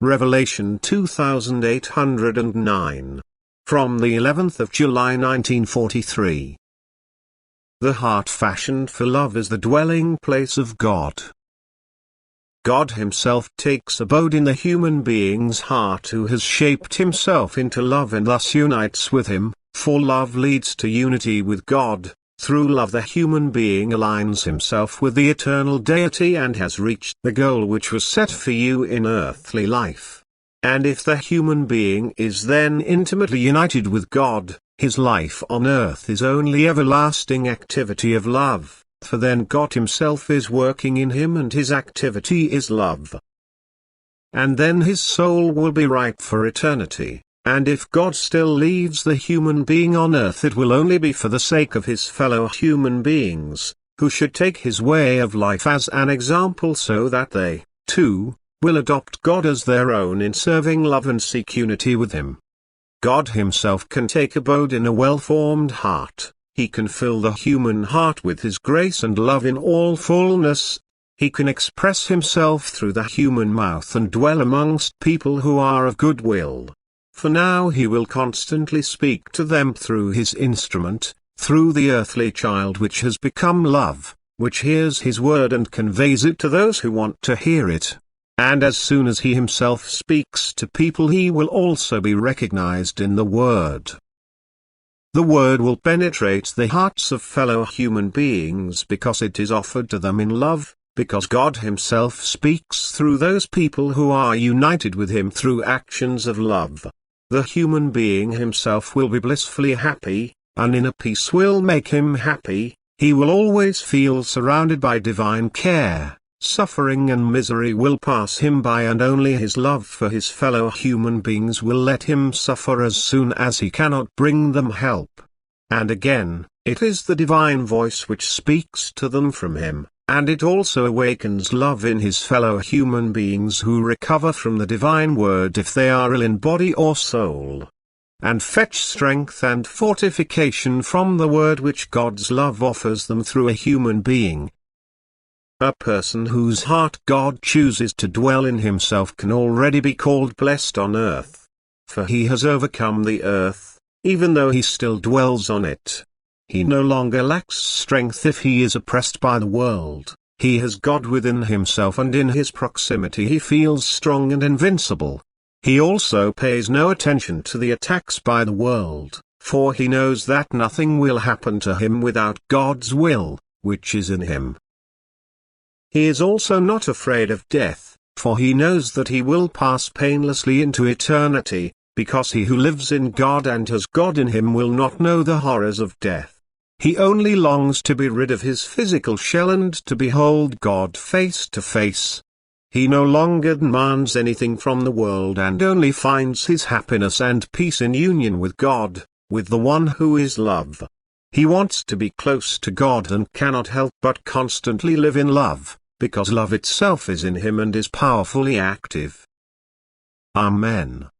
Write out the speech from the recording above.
Revelation 2809. From the 11th of July 1943. The heart fashioned for love is the dwelling place of God. God himself takes abode in the human being's heart who has shaped himself into love and thus unites with him, for love leads to unity with God. Through love the human being aligns himself with the eternal deity and has reached the goal which was set for you in earthly life. And if the human being is then intimately united with God, his life on earth is only everlasting activity of love, for then God himself is working in him and his activity is love. And then his soul will be ripe for eternity. And if God still leaves the human being on earth, it will only be for the sake of his fellow human beings, who should take his way of life as an example so that they, too, will adopt God as their own in serving love and seek unity with him. God himself can take abode in a well-formed heart. He can fill the human heart with his grace and love in all fullness. He can express himself through the human mouth and dwell amongst people who are of good will. For now he will constantly speak to them through his instrument, through the earthly child which has become love, which hears his word and conveys it to those who want to hear it. And as soon as he himself speaks to people, he will also be recognized in the word. The word will penetrate the hearts of fellow human beings because it is offered to them in love, because God himself speaks through those people who are united with him through actions of love. The human being himself will be blissfully happy, and inner peace will make him happy. He will always feel surrounded by divine care. Suffering and misery will pass him by, and only his love for his fellow human beings will let him suffer as soon as he cannot bring them help. And again, it is the divine voice which speaks to them from him, and it also awakens love in his fellow human beings who recover from the divine word if they are ill in body or soul, and fetch strength and fortification from the word which God's love offers them through a human being. A person whose heart God chooses to dwell in himself can already be called blessed on earth, for he has overcome the earth, even though he still dwells on it. He no longer lacks strength if he is oppressed by the world. He has God within himself, and in his proximity he feels strong and invincible. He also pays no attention to the attacks by the world, for he knows that nothing will happen to him without God's will, which is in him. He is also not afraid of death, for he knows that he will pass painlessly into eternity, because he who lives in God and has God in him will not know the horrors of death. He only longs to be rid of his physical shell and to behold God face to face. He no longer demands anything from the world and only finds his happiness and peace in union with God, with the one who is love. He wants to be close to God and cannot help but constantly live in love, because love itself is in him and is powerfully active. Amen.